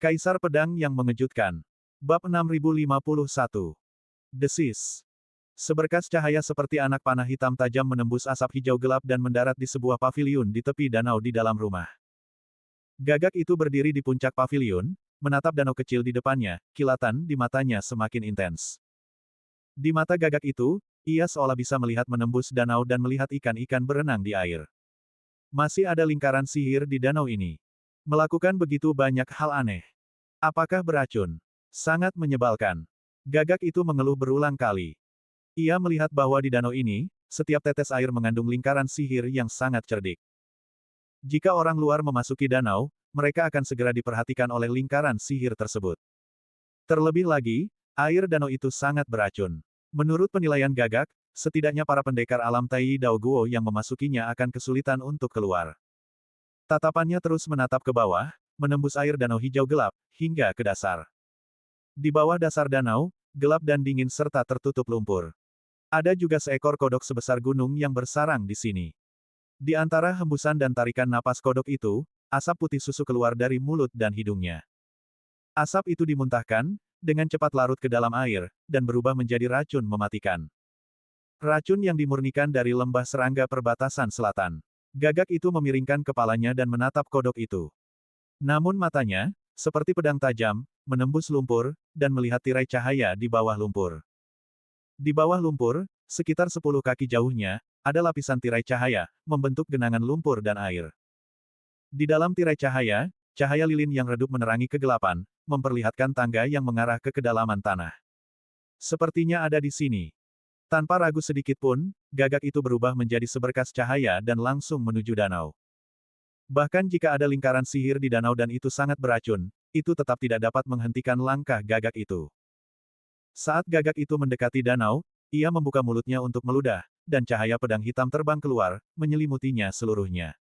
Kaisar Pedang yang Mengejutkan. Bab 6051. Desis. Seberkas cahaya seperti anak panah hitam tajam menembus asap hijau gelap dan mendarat di sebuah paviliun di tepi danau di dalam rumah. Gagak itu berdiri di puncak paviliun, menatap danau kecil di depannya, kilatan di matanya semakin intens. Di mata Gagak itu, ia seolah bisa melihat menembus danau dan melihat ikan-ikan berenang di air. Masih ada lingkaran sihir di danau ini. Melakukan begitu banyak hal aneh. Apakah beracun? Sangat menyebalkan. Gagak itu mengeluh berulang kali. Ia melihat bahwa di danau ini, setiap tetes air mengandung lingkaran sihir yang sangat cerdik. Jika orang luar memasuki danau, mereka akan segera diperhatikan oleh lingkaran sihir tersebut. Terlebih lagi, air danau itu sangat beracun. Menurut penilaian Gagak, setidaknya para pendekar alam Tai Dao Guo yang memasukinya akan kesulitan untuk keluar. Tatapannya terus menatap ke bawah, menembus air danau hijau gelap, hingga ke dasar. Di bawah dasar danau, gelap dan dingin serta tertutup lumpur. Ada juga seekor kodok sebesar gunung yang bersarang di sini. Di antara hembusan dan tarikan napas kodok itu, asap putih susu keluar dari mulut dan hidungnya. Asap itu dimuntahkan, dengan cepat larut ke dalam air, dan berubah menjadi racun mematikan. Racun yang dimurnikan dari lembah serangga perbatasan selatan. Gagak itu memiringkan kepalanya dan menatap kodok itu. Namun matanya, seperti pedang tajam, menembus lumpur, dan melihat tirai cahaya di bawah lumpur. Di bawah lumpur, sekitar 10 kaki jauhnya, ada lapisan tirai cahaya, membentuk genangan lumpur dan air. Di dalam tirai cahaya, cahaya lilin yang redup menerangi kegelapan, memperlihatkan tangga yang mengarah ke kedalaman tanah. Sepertinya ada di sini. Tanpa ragu sedikit pun, Gagak itu berubah menjadi seberkas cahaya dan langsung menuju danau. Bahkan jika ada lingkaran sihir di danau dan itu sangat beracun, itu tetap tidak dapat menghentikan langkah Gagak itu. Saat Gagak itu mendekati danau, ia membuka mulutnya untuk meludah, dan cahaya pedang hitam terbang keluar, menyelimutinya seluruhnya.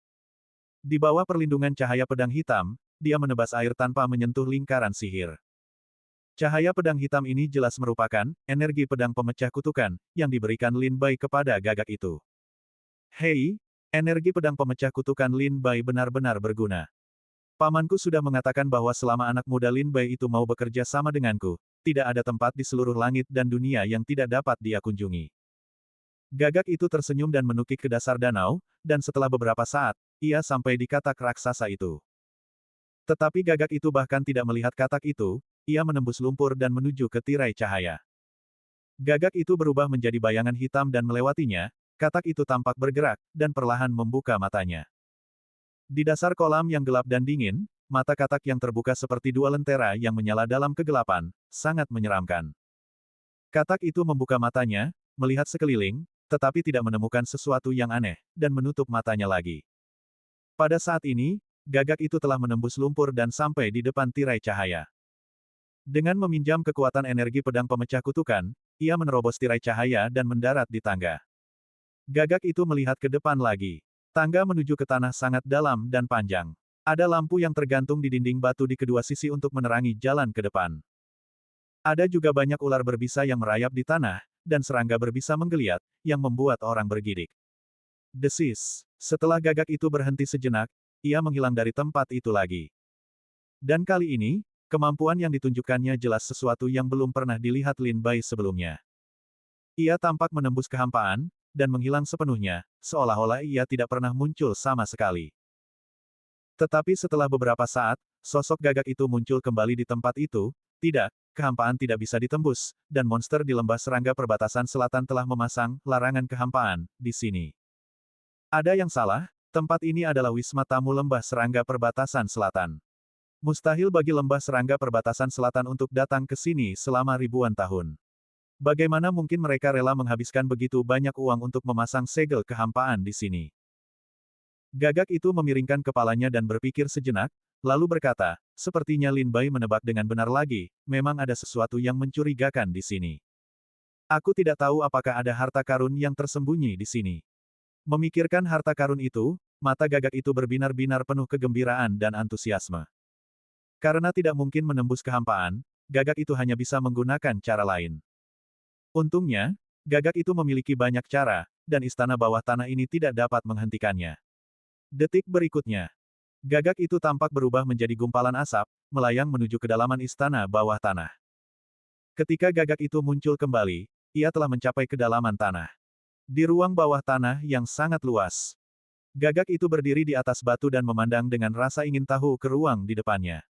Di bawah perlindungan cahaya pedang hitam, dia menebas air tanpa menyentuh lingkaran sihir. Cahaya pedang hitam ini jelas merupakan energi pedang pemecah kutukan yang diberikan Lin Bai kepada Gagak itu. Hei, energi pedang pemecah kutukan Lin Bai benar-benar berguna. Pamanku sudah mengatakan bahwa selama anak muda Lin Bai itu mau bekerja sama denganku, tidak ada tempat di seluruh langit dan dunia yang tidak dapat dia kunjungi. Gagak itu tersenyum dan menukik ke dasar danau, dan setelah beberapa saat, ia sampai di katak raksasa itu. Tetapi Gagak itu bahkan tidak melihat katak itu, ia menembus lumpur dan menuju ke tirai cahaya. Gagak itu berubah menjadi bayangan hitam dan melewatinya, katak itu tampak bergerak, dan perlahan membuka matanya. Di dasar kolam yang gelap dan dingin, mata katak yang terbuka seperti dua lentera yang menyala dalam kegelapan, sangat menyeramkan. Katak itu membuka matanya, melihat sekeliling, tetapi tidak menemukan sesuatu yang aneh, dan menutup matanya lagi. Pada saat ini, Gagak itu telah menembus lumpur dan sampai di depan tirai cahaya. Dengan meminjam kekuatan energi pedang pemecah kutukan, ia menerobos tirai cahaya dan mendarat di tangga. Gagak itu melihat ke depan lagi. Tangga menuju ke tanah sangat dalam dan panjang. Ada lampu yang tergantung di dinding batu di kedua sisi untuk menerangi jalan ke depan. Ada juga banyak ular berbisa yang merayap di tanah, dan serangga berbisa menggeliat, yang membuat orang bergidik. Desis. Setelah Gagak itu berhenti sejenak, ia menghilang dari tempat itu lagi. Dan kali ini, kemampuan yang ditunjukkannya jelas sesuatu yang belum pernah dilihat Lin Bai sebelumnya. Ia tampak menembus kehampaan, dan menghilang sepenuhnya, seolah-olah ia tidak pernah muncul sama sekali. Tetapi setelah beberapa saat, sosok Gagak itu muncul kembali di tempat itu, tidak, kehampaan tidak bisa ditembus, dan monster di lembah serangga perbatasan selatan telah memasang larangan kehampaan di sini. Ada yang salah, tempat ini adalah wisma tamu lembah serangga perbatasan selatan. Mustahil bagi lembah serangga perbatasan selatan untuk datang ke sini selama ribuan tahun. Bagaimana mungkin mereka rela menghabiskan begitu banyak uang untuk memasang segel kehampaan di sini? Gagak itu memiringkan kepalanya dan berpikir sejenak, lalu berkata, sepertinya Lin Bai menebak dengan benar lagi, memang ada sesuatu yang mencurigakan di sini. Aku tidak tahu apakah ada harta karun yang tersembunyi di sini. Memikirkan harta karun itu, mata Gagak itu berbinar-binar penuh kegembiraan dan antusiasme. Karena tidak mungkin menembus kehampaan, Gagak itu hanya bisa menggunakan cara lain. Untungnya, Gagak itu memiliki banyak cara, dan istana bawah tanah ini tidak dapat menghentikannya. Detik berikutnya, Gagak itu tampak berubah menjadi gumpalan asap, melayang menuju kedalaman istana bawah tanah. Ketika gagak itu muncul kembali, ia telah mencapai kedalaman tanah. Di ruang bawah tanah yang sangat luas, gagak itu berdiri di atas batu dan memandang dengan rasa ingin tahu ke ruang di depannya.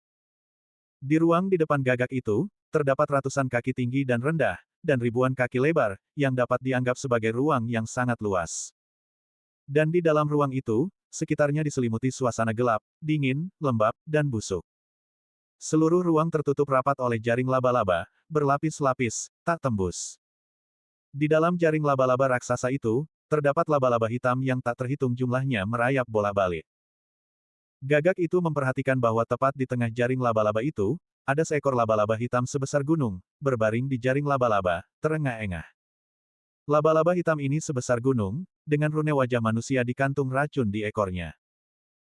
Di ruang di depan gagak itu, terdapat ratusan kaki tinggi dan rendah, dan ribuan kaki lebar, yang dapat dianggap sebagai ruang yang sangat luas. Dan di dalam ruang itu, sekitarnya diselimuti suasana gelap, dingin, lembab, dan busuk. Seluruh ruang tertutup rapat oleh jaring laba-laba, berlapis-lapis, tak tembus. Di dalam jaring laba-laba raksasa itu, terdapat laba-laba hitam yang tak terhitung jumlahnya merayap bolak-balik. Gagak itu memperhatikan bahwa tepat di tengah jaring laba-laba itu, ada seekor laba-laba hitam sebesar gunung, berbaring di jaring laba-laba, terengah-engah. Laba-laba hitam ini sebesar gunung, dengan rune wajah manusia di kantung racun di ekornya.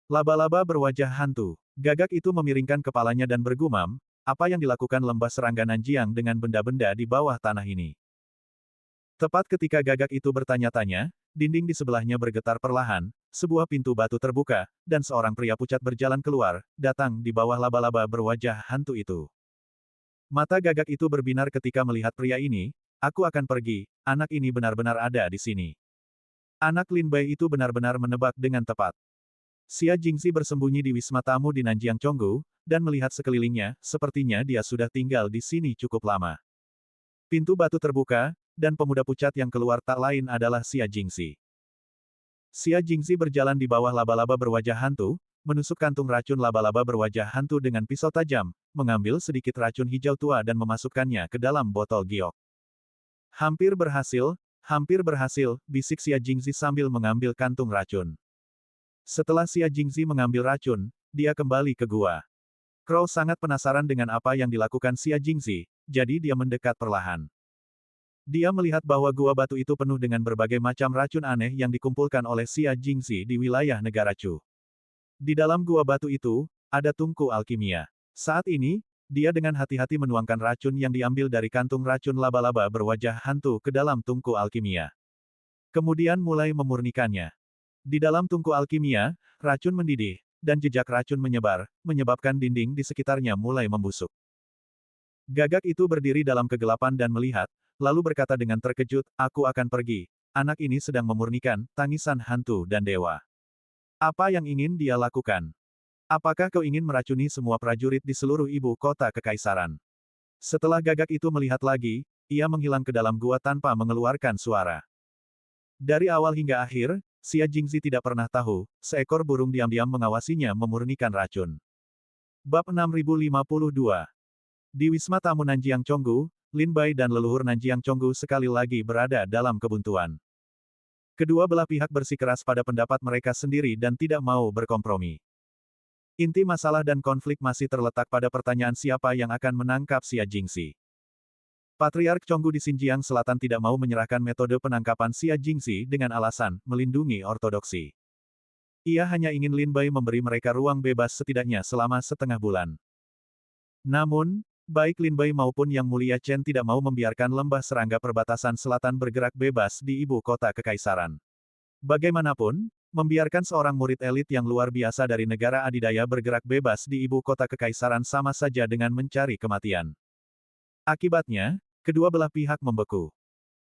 Laba-laba berwajah hantu. Gagak itu memiringkan kepalanya dan bergumam, apa yang dilakukan lembah serangga Nanjiang dengan benda-benda di bawah tanah ini. Tepat ketika gagak itu bertanya-tanya, dinding di sebelahnya bergetar perlahan, sebuah pintu batu terbuka, dan seorang pria pucat berjalan keluar, datang di bawah laba-laba berwajah hantu itu. Mata gagak itu berbinar ketika melihat pria ini, aku akan pergi, anak ini benar-benar ada di sini. Anak Lin Bai itu benar-benar menebak dengan tepat. Xia Jingxi bersembunyi di wisma tamu di Nanjiang Chonggu, dan melihat sekelilingnya, sepertinya dia sudah tinggal di sini cukup lama. Pintu batu terbuka, dan pemuda pucat yang keluar tak lain adalah Xia Jingxi. Xia Jingxi berjalan di bawah laba-laba berwajah hantu, menusuk kantung racun laba-laba berwajah hantu dengan pisau tajam, mengambil sedikit racun hijau tua dan memasukkannya ke dalam botol giok. Hampir berhasil, bisik Xia Jingxi sambil mengambil kantung racun. Setelah Xia Jingxi mengambil racun, dia kembali ke gua. Crow sangat penasaran dengan apa yang dilakukan Xia Jingxi, jadi dia mendekat perlahan. Dia melihat bahwa gua batu itu penuh dengan berbagai macam racun aneh yang dikumpulkan oleh Xia Jingxi di wilayah negara Chu. Di dalam gua batu itu, ada tungku alkimia. Saat ini, dia dengan hati-hati menuangkan racun yang diambil dari kantung racun laba-laba berwajah hantu ke dalam tungku alkimia. Kemudian mulai memurnikannya. Di dalam tungku alkimia, racun mendidih, dan jejak racun menyebar, menyebabkan dinding di sekitarnya mulai membusuk. Gagak itu berdiri dalam kegelapan dan melihat, lalu berkata dengan terkejut, aku akan pergi. Anak ini sedang memurnikan tangisan hantu dan dewa. Apa yang ingin dia lakukan? Apakah kau ingin meracuni semua prajurit di seluruh ibu kota kekaisaran? Setelah gagak itu melihat lagi, ia menghilang ke dalam gua tanpa mengeluarkan suara. Dari awal hingga akhir, Xia Jingxi tidak pernah tahu, seekor burung diam-diam mengawasinya memurnikan racun. Bab 6052. Di Wisma Tamu Nanjiang Chonggu, Lin Bai dan leluhur Nanjiang Chonggu sekali lagi berada dalam kebuntuan. Kedua belah pihak bersikeras pada pendapat mereka sendiri dan tidak mau berkompromi. Inti masalah dan konflik masih terletak pada pertanyaan siapa yang akan menangkap Xia Jingxi. Patriark Chonggu di Xinjiang Selatan tidak mau menyerahkan metode penangkapan Xia Jingxi dengan alasan melindungi ortodoksi. Ia hanya ingin Lin Bai memberi mereka ruang bebas setidaknya selama setengah bulan. Namun, baik Lin Bai maupun Yang Mulia Chen tidak mau membiarkan lembah serangga perbatasan selatan bergerak bebas di ibu kota kekaisaran. Bagaimanapun, membiarkan seorang murid elit yang luar biasa dari negara adidaya bergerak bebas di ibu kota kekaisaran sama saja dengan mencari kematian. Akibatnya, kedua belah pihak membeku.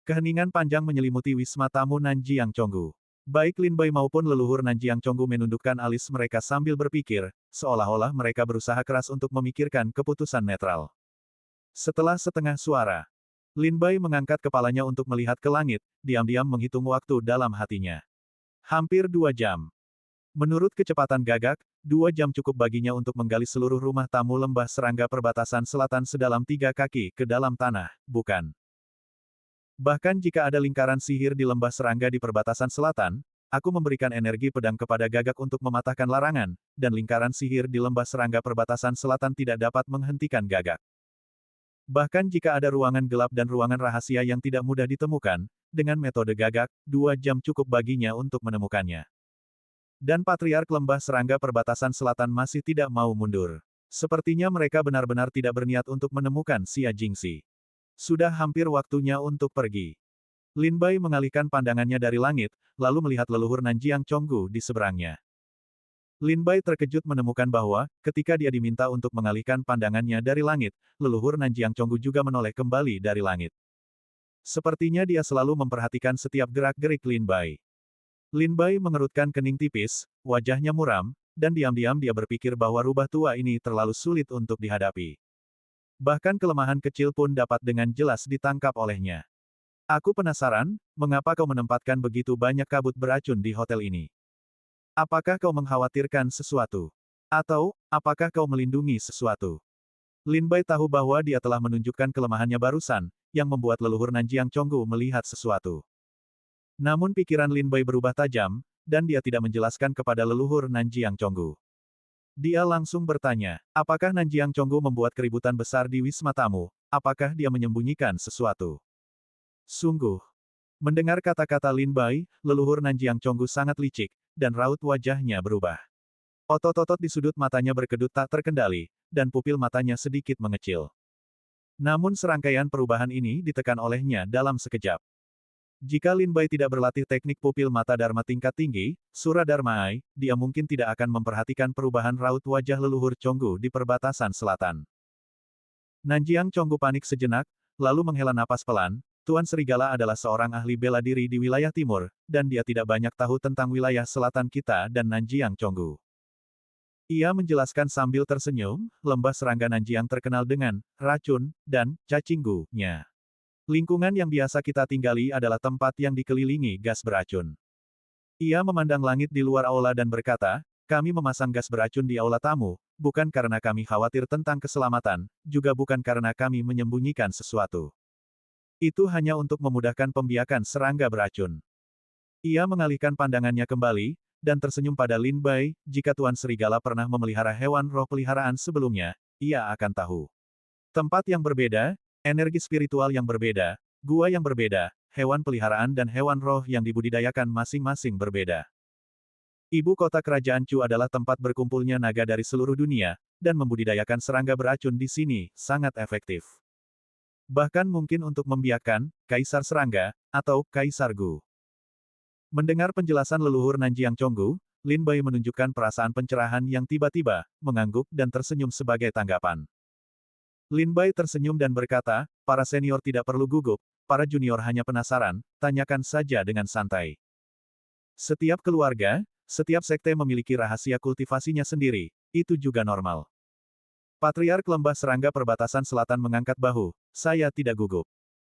Keheningan panjang menyelimuti wisma tamu Nanjiang Chonggu. Baik Lin Bai maupun leluhur Nanjiang Chonggu menundukkan alis mereka sambil berpikir, seolah-olah mereka berusaha keras untuk memikirkan keputusan netral. Setelah setengah suara, Lin Bai mengangkat kepalanya untuk melihat ke langit, diam-diam menghitung waktu dalam hatinya. Hampir 2 jam. Menurut kecepatan gagak, 2 jam cukup baginya untuk menggali seluruh rumah tamu lembah serangga perbatasan selatan sedalam 3 kaki ke dalam tanah, bukan? Bahkan jika ada lingkaran sihir di lembah serangga di perbatasan selatan, aku memberikan energi pedang kepada gagak untuk mematahkan larangan, dan lingkaran sihir di lembah serangga perbatasan selatan tidak dapat menghentikan gagak. Bahkan jika ada ruangan gelap dan ruangan rahasia yang tidak mudah ditemukan, dengan metode gagak, 2 jam cukup baginya untuk menemukannya. Dan Patriark Lembah Serangga Perbatasan Selatan masih tidak mau mundur. Sepertinya mereka benar-benar tidak berniat untuk menemukan Xia Jingxi. Sudah hampir waktunya untuk pergi. Lin Bai mengalihkan pandangannya dari langit, lalu melihat leluhur Nanjiang Chonggu di seberangnya. Lin Bai terkejut menemukan bahwa, ketika dia diminta untuk mengalihkan pandangannya dari langit, leluhur Nanjiang Chonggu juga menoleh kembali dari langit. Sepertinya dia selalu memperhatikan setiap gerak-gerik Lin Bai. Lin Bai mengerutkan kening tipis, wajahnya muram, dan diam-diam dia berpikir bahwa rubah tua ini terlalu sulit untuk dihadapi. Bahkan kelemahan kecil pun dapat dengan jelas ditangkap olehnya. Aku penasaran, mengapa kau menempatkan begitu banyak kabut beracun di hotel ini? Apakah kau mengkhawatirkan sesuatu? Atau, apakah kau melindungi sesuatu? Lin Bai tahu bahwa dia telah menunjukkan kelemahannya barusan, yang membuat leluhur Nanjiang Chonggu melihat sesuatu. Namun pikiran Lin Bai berubah tajam, dan dia tidak menjelaskan kepada leluhur Nanjiang Chonggu. Dia langsung bertanya, apakah Nanjiang Chonggu membuat keributan besar di wisma tamu? Apakah dia menyembunyikan sesuatu? Sungguh. Mendengar kata-kata Lin Bai, leluhur Nanjiang Chonggu sangat licik, dan raut wajahnya berubah. Otot-otot di sudut matanya berkedut tak terkendali, dan pupil matanya sedikit mengecil. Namun serangkaian perubahan ini ditekan olehnya dalam sekejap. Jika Lin Bai tidak berlatih teknik pupil mata Dharma tingkat tinggi, Sura Dharma Ai, dia mungkin tidak akan memperhatikan perubahan raut wajah leluhur Chonggu di perbatasan selatan. Nanjiang Chonggu panik sejenak, lalu menghela napas pelan. Tuan Serigala adalah seorang ahli bela diri di wilayah timur, dan dia tidak banyak tahu tentang wilayah selatan kita dan Nanjiang Chonggu. Ia menjelaskan sambil tersenyum, lembah serangga Nanjiang terkenal dengan racun dan cacinggu-nya. Lingkungan yang biasa kita tinggali adalah tempat yang dikelilingi gas beracun. Ia memandang langit di luar aula dan berkata, kami memasang gas beracun di aula tamu, bukan karena kami khawatir tentang keselamatan, juga bukan karena kami menyembunyikan sesuatu. Itu hanya untuk memudahkan pembiakan serangga beracun. Ia mengalihkan pandangannya kembali, dan tersenyum pada Lin Bai, jika Tuan Serigala pernah memelihara hewan roh peliharaan sebelumnya, ia akan tahu. Tempat yang berbeda, energi spiritual yang berbeda, gua yang berbeda, hewan peliharaan dan hewan roh yang dibudidayakan masing-masing berbeda. Ibu kota kerajaan Chu adalah tempat berkumpulnya naga dari seluruh dunia, dan membudidayakan serangga beracun di sini sangat efektif. Bahkan mungkin untuk membiakkan Kaisar Serangga, atau Kaisar Gu. Mendengar penjelasan leluhur Nanjiang Chonggu, Lin Bai menunjukkan perasaan pencerahan yang tiba-tiba, mengangguk dan tersenyum sebagai tanggapan. Lin Bai tersenyum dan berkata, para senior tidak perlu gugup, para junior hanya penasaran, tanyakan saja dengan santai. Setiap keluarga, setiap sekte memiliki rahasia kultivasinya sendiri, itu juga normal. Patriark Lembah Serangga Perbatasan Selatan mengangkat bahu, saya tidak gugup.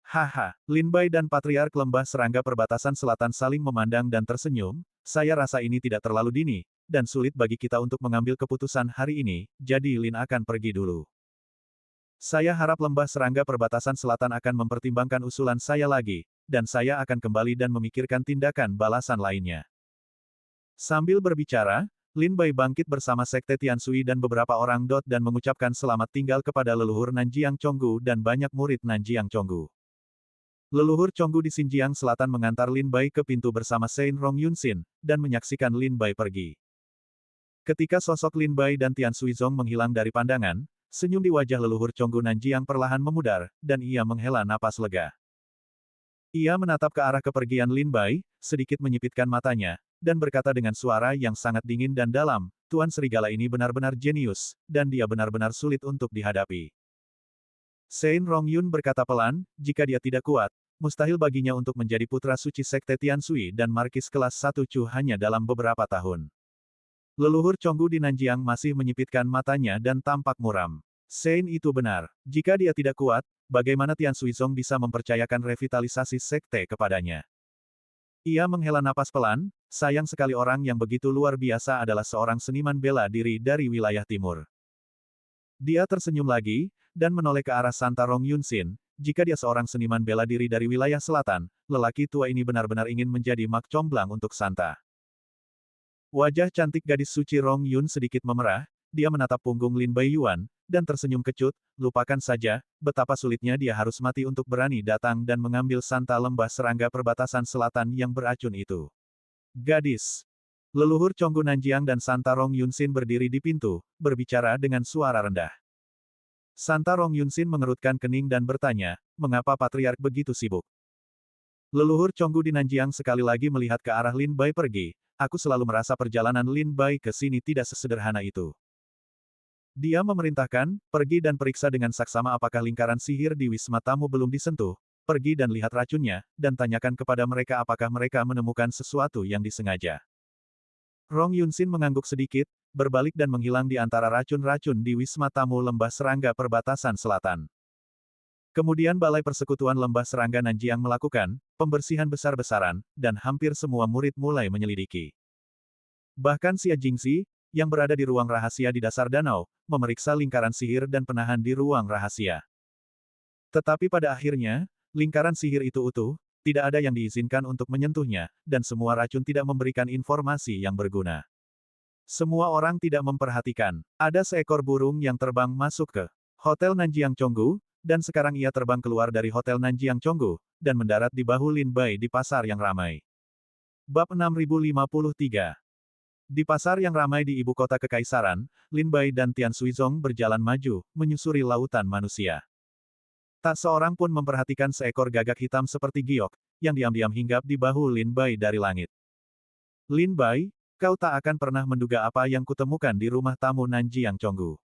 Haha, Lin Bai dan Patriark Lembah Serangga Perbatasan Selatan saling memandang dan tersenyum, saya rasa ini tidak terlalu dini, dan sulit bagi kita untuk mengambil keputusan hari ini, jadi Lin akan pergi dulu. Saya harap Lembah Serangga Perbatasan Selatan akan mempertimbangkan usulan saya lagi, dan saya akan kembali dan memikirkan tindakan balasan lainnya. Sambil berbicara, Lin Bai bangkit bersama Sekte Tiansui dan beberapa orang dot dan mengucapkan selamat tinggal kepada leluhur Nanjiang Chonggu dan banyak murid Nanjiang Chonggu. Leluhur Chonggu di Xinjiang Selatan mengantar Lin Bai ke pintu bersama Sein Rong Yunxin, dan menyaksikan Lin Bai pergi. Ketika sosok Lin Bai dan Tian Suizong menghilang dari pandangan, senyum di wajah leluhur Chonggu Nanjiang perlahan memudar, dan ia menghela napas lega. Ia menatap ke arah kepergian Lin Bai, sedikit menyipitkan matanya, dan berkata dengan suara yang sangat dingin dan dalam, Tuan Serigala ini benar-benar jenius, dan dia benar-benar sulit untuk dihadapi. Sein Rongyun berkata pelan, jika dia tidak kuat, mustahil baginya untuk menjadi putra suci Sekte Tiansui dan Markis kelas 1 Chu hanya dalam beberapa tahun. Leluhur Chonggu di Nanjiang masih menyipitkan matanya dan tampak muram. Sein itu benar. Jika dia tidak kuat, bagaimana Tian Suizong bisa mempercayakan revitalisasi sekte kepadanya? Ia menghela napas pelan, sayang sekali orang yang begitu luar biasa adalah seorang seniman bela diri dari wilayah timur. Dia tersenyum lagi, dan menoleh ke arah Santa Rong Yunxin, jika dia seorang seniman bela diri dari wilayah selatan, lelaki tua ini benar-benar ingin menjadi mak comblang untuk Santa. Wajah cantik gadis suci Rong Yun sedikit memerah, dia menatap punggung Lin Bai Yuan, dan tersenyum kecut, lupakan saja, betapa sulitnya dia harus mati untuk berani datang dan mengambil Santa Lembah Serangga Perbatasan Selatan yang beracun itu. Gadis. Leluhur Chonggu Nanjiang dan Santa Rong Yunxin berdiri di pintu, berbicara dengan suara rendah. Santa Rong Yunxin mengerutkan kening dan bertanya, mengapa Patriark begitu sibuk? Leluhur Chonggu di Nanjiang sekali lagi melihat ke arah Lin Bai pergi, aku selalu merasa perjalanan Lin Bai ke sini tidak sesederhana itu. Dia memerintahkan, pergi dan periksa dengan saksama apakah lingkaran sihir di wisma tamu belum disentuh, pergi dan lihat racunnya, dan tanyakan kepada mereka apakah mereka menemukan sesuatu yang disengaja. Rong Yunxin mengangguk sedikit, berbalik dan menghilang di antara racun-racun di wisma tamu lembah serangga perbatasan selatan. Kemudian Balai Persekutuan Lembah Serangga Nanjiang melakukan pembersihan besar-besaran, dan hampir semua murid mulai menyelidiki. Bahkan Xia Jingxi, yang berada di ruang rahasia di dasar danau, memeriksa lingkaran sihir dan penahan di ruang rahasia. Tetapi pada akhirnya, lingkaran sihir itu utuh, tidak ada yang diizinkan untuk menyentuhnya, dan semua racun tidak memberikan informasi yang berguna. Semua orang tidak memperhatikan. Ada seekor burung yang terbang masuk ke Hotel Nanjiang Chonggu, dan sekarang ia terbang keluar dari Hotel Nanjiang Chonggu, dan mendarat di bahu Lin Bai di pasar yang ramai. Bab 6053. Di pasar yang ramai di ibu kota kekaisaran, Lin Bai dan Tian Suizong berjalan maju, menyusuri lautan manusia. Tak seorang pun memperhatikan seekor gagak hitam seperti giok, yang diam-diam hinggap di bahu Lin Bai dari langit. Lin Bai, kau tak akan pernah menduga apa yang kutemukan di rumah tamu Nanjiang Chonggu.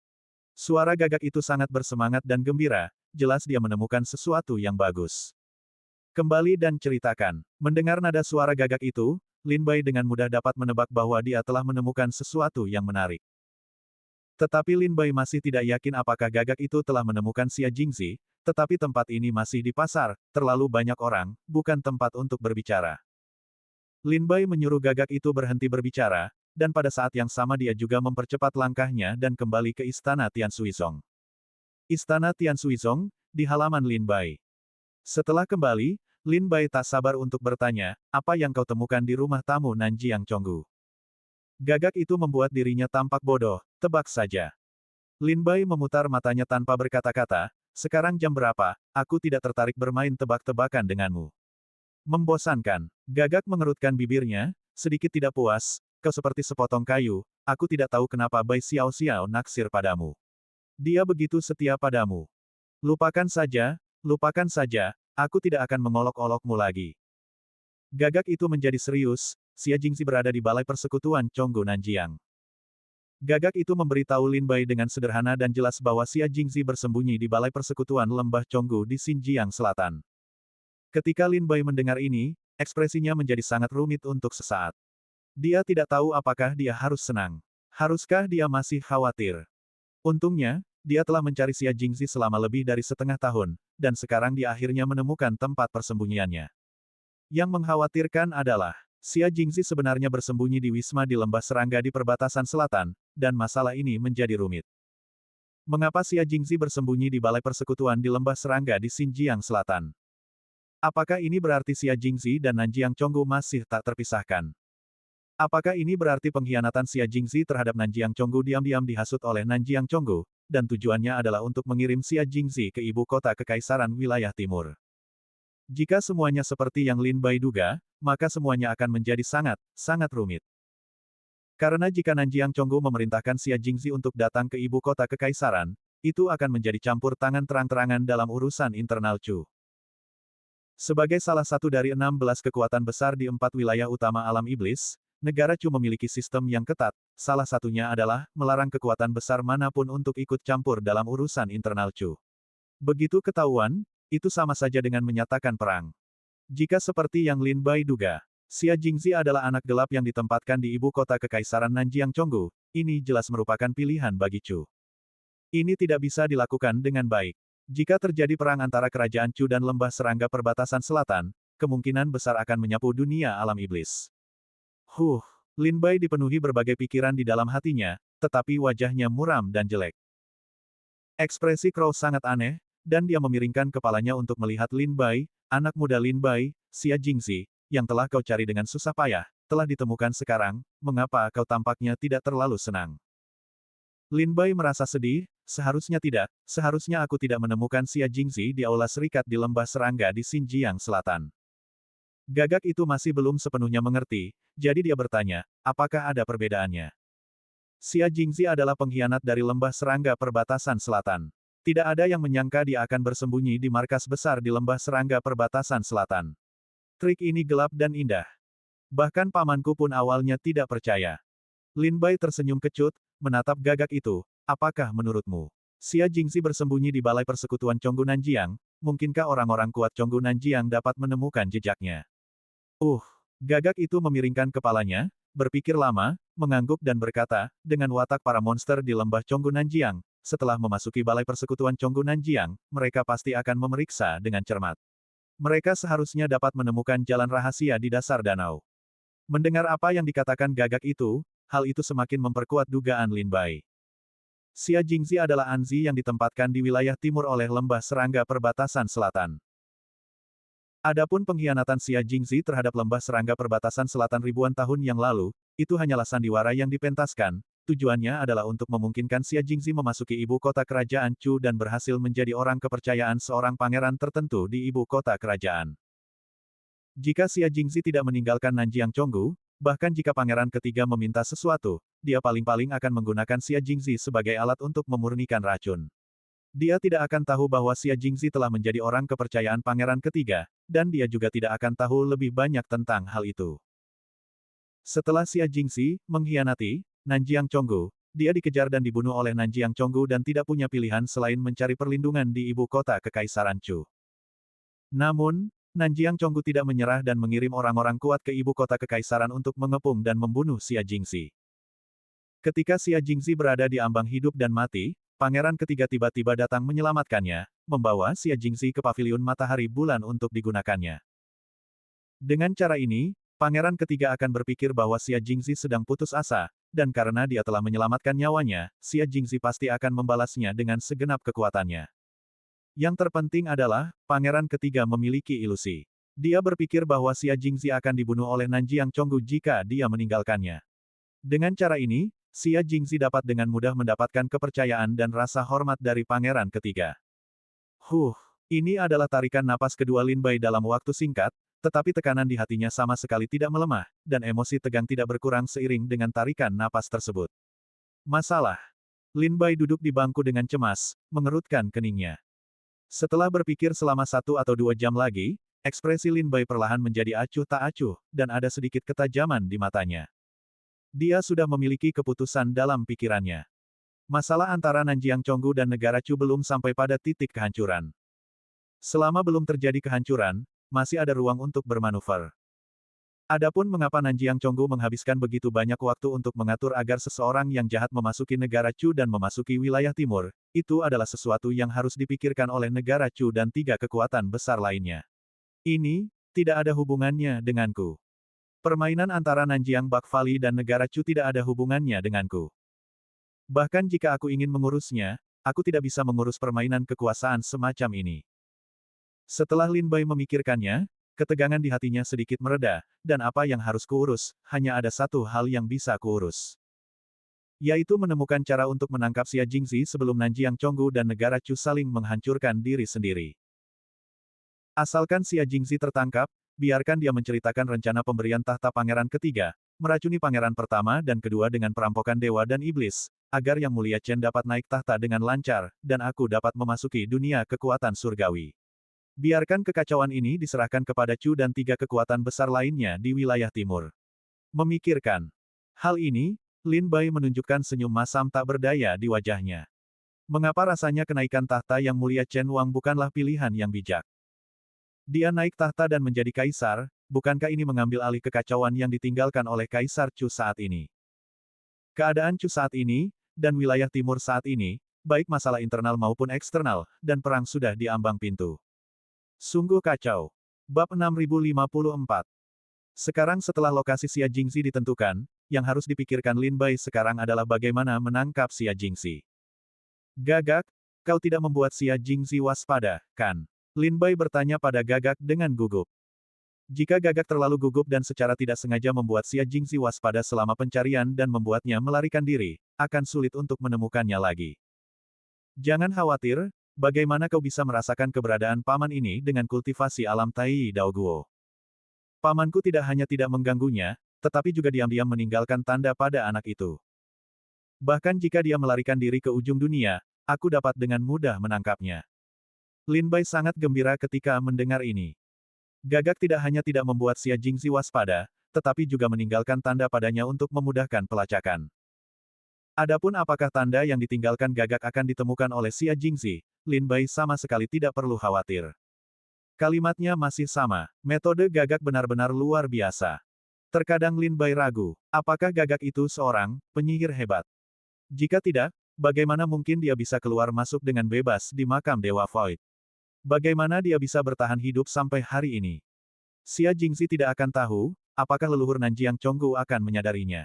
Suara gagak itu sangat bersemangat dan gembira, jelas dia menemukan sesuatu yang bagus. Kembali dan ceritakan. Mendengar nada suara gagak itu, Lin Bai dengan mudah dapat menebak bahwa dia telah menemukan sesuatu yang menarik. Tetapi Lin Bai masih tidak yakin apakah gagak itu telah menemukan Xia Jingxi, tetapi tempat ini masih di pasar, terlalu banyak orang, bukan tempat untuk berbicara. Lin Bai menyuruh gagak itu berhenti berbicara, dan pada saat yang sama dia juga mempercepat langkahnya dan kembali ke istana Tian Suizong. Istana Tian Suizong, di halaman Lin Bai. Setelah kembali, Lin Bai tak sabar untuk bertanya, apa yang kau temukan di rumah tamu Nanjiang Chonggu? Gagak itu membuat dirinya tampak bodoh, tebak saja. Lin Bai memutar matanya tanpa berkata-kata, sekarang jam berapa, aku tidak tertarik bermain tebak-tebakan denganmu. Membosankan. Gagak mengerutkan bibirnya, sedikit tidak puas, kau seperti sepotong kayu, aku tidak tahu kenapa Bai Xiao Xiao naksir padamu. Dia begitu setia padamu. Lupakan saja, aku tidak akan mengolok-olokmu lagi. Gagak itu menjadi serius, Xia Jingxi berada di Balai Persekutuan Chonggu Nanjiang. Gagak itu memberitahu Lin Bai dengan sederhana dan jelas bahwa Xia Jingxi bersembunyi di Balai Persekutuan Lembah Chonggu di Xinjiang Selatan. Ketika Lin Bai mendengar ini, ekspresinya menjadi sangat rumit untuk sesaat. Dia tidak tahu apakah dia harus senang. Haruskah dia masih khawatir? Untungnya, dia telah mencari Xia Jingxi selama lebih dari setengah tahun, dan sekarang dia akhirnya menemukan tempat persembunyiannya. Yang mengkhawatirkan adalah, Xia Jingxi sebenarnya bersembunyi di wisma di lembah serangga di perbatasan selatan, dan masalah ini menjadi rumit. Mengapa Xia Jingxi bersembunyi di Balai Persekutuan di lembah serangga di Xinjiang Selatan? Apakah ini berarti Xia Jingxi dan Nanjiang Chonggu masih tak terpisahkan? Apakah ini berarti pengkhianatan Xia Jingxi terhadap Nanjiang Chonggu diam-diam dihasut oleh Nanjiang Chonggu, dan tujuannya adalah untuk mengirim Xia Jingxi ke ibu kota kekaisaran wilayah timur? Jika semuanya seperti yang Lin Bai duga, maka semuanya akan menjadi sangat rumit. Karena jika Nanjiang Chonggu memerintahkan Xia Jingxi untuk datang ke ibu kota kekaisaran, itu akan menjadi campur tangan terang-terangan dalam urusan internal Chu. Sebagai salah satu dari 16 kekuatan besar di 4 wilayah utama alam iblis, negara Chu memiliki sistem yang ketat, salah satunya adalah melarang kekuatan besar manapun untuk ikut campur dalam urusan internal Chu. Begitu ketahuan, itu sama saja dengan menyatakan perang. Jika seperti yang Lin Bai duga, Xia Jingxi adalah anak gelap yang ditempatkan di ibu kota kekaisaran Nanjiang Chonggu, ini jelas merupakan pilihan bagi Chu. Ini tidak bisa dilakukan dengan baik. Jika terjadi perang antara kerajaan Chu dan lembah serangga perbatasan selatan, kemungkinan besar akan menyapu dunia alam iblis. Lin Bai dipenuhi berbagai pikiran di dalam hatinya, tetapi wajahnya muram dan jelek. Ekspresi Crow sangat aneh, dan dia memiringkan kepalanya untuk melihat Lin Bai, anak muda Lin Bai, Xia Jingxi, yang telah kau cari dengan susah payah, telah ditemukan sekarang, mengapa kau tampaknya tidak terlalu senang? Lin Bai merasa sedih, seharusnya aku tidak menemukan Xia Jingxi di Aula Serikat di Lembah Serangga di Xinjiang Selatan. Gagak itu masih belum sepenuhnya mengerti, jadi dia bertanya, apakah ada perbedaannya? Xia Jingxi adalah pengkhianat dari lembah serangga perbatasan selatan. Tidak ada yang menyangka dia akan bersembunyi di markas besar di lembah serangga perbatasan selatan. Trik ini gelap dan indah. Bahkan pamanku pun awalnya tidak percaya. Lin Bai tersenyum kecut, menatap Gagak itu. Apakah menurutmu? Xia Jingxi bersembunyi di balai persekutuan Chonggu Nanjiang, mungkinkah orang-orang kuat Chonggu Nanjiang dapat menemukan jejaknya? Gagak itu memiringkan kepalanya, berpikir lama, mengangguk dan berkata, dengan watak para monster di lembah Chonggu Nanjiang, setelah memasuki balai persekutuan Chonggu Nanjiang, mereka pasti akan memeriksa dengan cermat. Mereka seharusnya dapat menemukan jalan rahasia di dasar danau. Mendengar apa yang dikatakan Gagak itu, hal itu semakin memperkuat dugaan Lin Bai. Xia Jingxi adalah Anzi yang ditempatkan di wilayah timur oleh lembah serangga perbatasan selatan. Adapun pengkhianatan Xia Jingxi terhadap lembah serangga perbatasan selatan ribuan tahun yang lalu, itu hanyalah sandiwara yang dipentaskan, tujuannya adalah untuk memungkinkan Xia Jingxi memasuki ibu kota kerajaan Chu dan berhasil menjadi orang kepercayaan seorang pangeran tertentu di ibu kota kerajaan. Jika Xia Jingxi tidak meninggalkan Nanjiang Chonggu, bahkan jika pangeran ketiga meminta sesuatu, dia paling-paling akan menggunakan Xia Jingxi sebagai alat untuk memurnikan racun. Dia tidak akan tahu bahwa Xia Jingxi telah menjadi orang kepercayaan pangeran ketiga, dan dia juga tidak akan tahu lebih banyak tentang hal itu. Setelah Xia Jingxi mengkhianati Nanjiang Chonggu, dia dikejar dan dibunuh oleh Nanjiang Chonggu dan tidak punya pilihan selain mencari perlindungan di ibu kota Kekaisaran Chu. Namun, Nanjiang Chonggu tidak menyerah dan mengirim orang-orang kuat ke ibu kota Kekaisaran untuk mengepung dan membunuh Xia Jingxi. Ketika Xia Jingxi berada di ambang hidup dan mati, pangeran ketiga tiba-tiba datang menyelamatkannya, membawa Xia Jingxi ke paviliun matahari bulan untuk digunakannya. Dengan cara ini, pangeran ketiga akan berpikir bahwa Xia Jingxi sedang putus asa, dan karena dia telah menyelamatkan nyawanya, Xia Jingxi pasti akan membalasnya dengan segenap kekuatannya. Yang terpenting adalah, pangeran ketiga memiliki ilusi. Dia berpikir bahwa Xia Jingxi akan dibunuh oleh Nanjiang Chonggu jika dia meninggalkannya. Dengan cara ini, Xia Jingxi dapat dengan mudah mendapatkan kepercayaan dan rasa hormat dari pangeran ketiga. Ini adalah tarikan napas kedua Lin Bai dalam waktu singkat, tetapi tekanan di hatinya sama sekali tidak melemah, dan emosi tegang tidak berkurang seiring dengan tarikan napas tersebut. Masalah. Lin Bai duduk di bangku dengan cemas, mengerutkan keningnya. Setelah berpikir selama 1 atau 2 jam lagi, ekspresi Lin Bai perlahan menjadi acuh tak acuh, dan ada sedikit ketajaman di matanya. Dia sudah memiliki keputusan dalam pikirannya. Masalah antara Nanjiang Chonggu dan negara Chu belum sampai pada titik kehancuran. Selama belum terjadi kehancuran, masih ada ruang untuk bermanuver. Adapun mengapa Nanjiang Chonggu menghabiskan begitu banyak waktu untuk mengatur agar seseorang yang jahat memasuki negara Chu dan memasuki wilayah timur, itu adalah sesuatu yang harus dipikirkan oleh negara Chu dan 3 kekuatan besar lainnya. Ini tidak ada hubungannya denganku. Permainan antara Nanjiang Bak Valley dan negara Chu tidak ada hubungannya denganku. Bahkan jika aku ingin mengurusnya, aku tidak bisa mengurus permainan kekuasaan semacam ini. Setelah Lin Bai memikirkannya, ketegangan di hatinya sedikit mereda, dan apa yang harus kuurus, hanya ada satu hal yang bisa kuurus. Yaitu menemukan cara untuk menangkap Xia Jingxi sebelum Nanjiang Chonggu dan negara Chu saling menghancurkan diri sendiri. Asalkan Xia Jingxi tertangkap, biarkan dia menceritakan rencana pemberian tahta pangeran ketiga, meracuni pangeran pertama dan kedua dengan perampokan dewa dan iblis, agar Yang Mulia Chen dapat naik tahta dengan lancar, dan aku dapat memasuki dunia kekuatan surgawi. Biarkan kekacauan ini diserahkan kepada Chu dan 3 kekuatan besar lainnya di wilayah timur. Memikirkan hal ini, Lin Bai menunjukkan senyum masam tak berdaya di wajahnya. Mengapa rasanya kenaikan tahta Yang Mulia Chen Wang bukanlah pilihan yang bijak? Dia naik tahta dan menjadi kaisar, bukankah ini mengambil alih kekacauan yang ditinggalkan oleh Kaisar Chu saat ini? Keadaan Chu saat ini, dan wilayah timur saat ini, baik masalah internal maupun eksternal, dan perang sudah di ambang pintu. Sungguh kacau. Bab 6054. Sekarang setelah lokasi Xia Jingxi ditentukan, yang harus dipikirkan Lin Bai sekarang adalah bagaimana menangkap Xia Jingxi. Gagak, kau tidak membuat Xia Jingxi waspada, kan? Lin Bai bertanya pada Gagak dengan gugup. Jika Gagak terlalu gugup dan secara tidak sengaja membuat Xia Jingxi waspada selama pencarian dan membuatnya melarikan diri, akan sulit untuk menemukannya lagi. Jangan khawatir, bagaimana kau bisa merasakan keberadaan paman ini dengan kultivasi alam Tai Dao Guo? Pamanku tidak hanya tidak mengganggunya, tetapi juga diam-diam meninggalkan tanda pada anak itu. Bahkan jika dia melarikan diri ke ujung dunia, aku dapat dengan mudah menangkapnya. Lin Bai sangat gembira ketika mendengar ini. Gagak tidak hanya tidak membuat Xia Jingxi waspada, tetapi juga meninggalkan tanda padanya untuk memudahkan pelacakan. Adapun apakah tanda yang ditinggalkan Gagak akan ditemukan oleh Xia Jingzi, Lin Bai sama sekali tidak perlu khawatir. Kalimatnya masih sama, metode Gagak benar-benar luar biasa. Terkadang Lin Bai ragu, apakah Gagak itu seorang penyihir hebat? Jika tidak, bagaimana mungkin dia bisa keluar masuk dengan bebas di makam Dewa Void? Bagaimana dia bisa bertahan hidup sampai hari ini? Xia Jingzi tidak akan tahu, apakah leluhur Nanjiang Chonggu akan menyadarinya.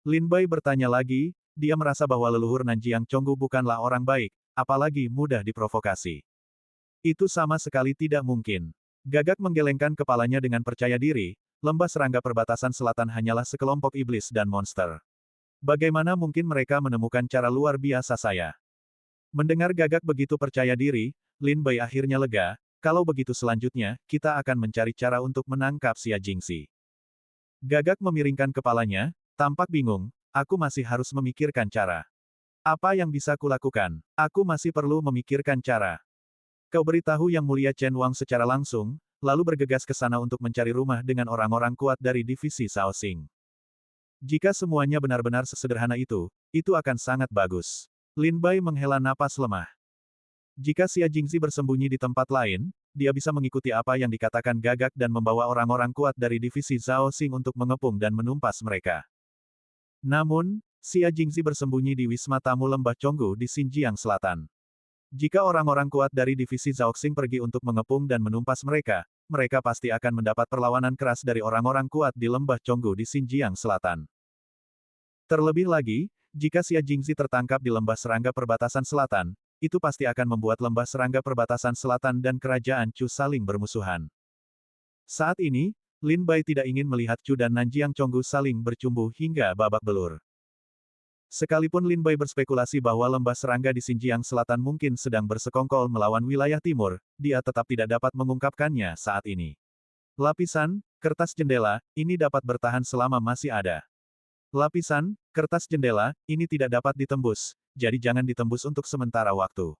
Lin Bai bertanya lagi, dia merasa bahwa leluhur Nanjiang Chonggu bukanlah orang baik, apalagi mudah diprovokasi. Itu sama sekali tidak mungkin. Gagak menggelengkan kepalanya dengan percaya diri, lembah serangga perbatasan selatan hanyalah sekelompok iblis dan monster. Bagaimana mungkin mereka menemukan cara luar biasa saya? Mendengar Gagak begitu percaya diri, Lin Bai akhirnya lega, kalau begitu selanjutnya, kita akan mencari cara untuk menangkap Xia Jingzi. Gagak memiringkan kepalanya, tampak bingung, aku masih harus memikirkan cara. Apa yang bisa kulakukan? Aku masih perlu memikirkan cara. Kau beritahu Yang Mulia Chen Wang secara langsung, lalu bergegas ke sana untuk mencari rumah dengan orang-orang kuat dari divisi Shaoxing. Jika semuanya benar-benar sesederhana itu akan sangat bagus. Lin Bai menghela napas lemah. Jika Xia Jingzi bersembunyi di tempat lain, dia bisa mengikuti apa yang dikatakan Gagak dan membawa orang-orang kuat dari divisi Shaoxing untuk mengepung dan menumpas mereka. Namun, Xia Jingzi bersembunyi di Wisma Tamu Lembah Chonggu di Xinjiang Selatan. Jika orang-orang kuat dari divisi Shaoxing pergi untuk mengepung dan menumpas mereka, mereka pasti akan mendapat perlawanan keras dari orang-orang kuat di Lembah Chonggu di Xinjiang Selatan. Terlebih lagi, jika Xia Jingzi tertangkap di Lembah Serangga Perbatasan Selatan, itu pasti akan membuat Lembah Serangga Perbatasan Selatan dan Kerajaan Chu saling bermusuhan. Saat ini, Lin Bai tidak ingin melihat Chu dan Nanjiang Chonggu saling bercumbu hingga babak belur. Sekalipun Lin Bai berspekulasi bahwa lembah serangga di Xinjiang Selatan mungkin sedang bersekongkol melawan wilayah timur, dia tetap tidak dapat mengungkapkannya saat ini. Lapisan, kertas jendela, ini dapat bertahan selama masih ada. Lapisan, kertas jendela, ini tidak dapat ditembus, jadi jangan ditembus untuk sementara waktu.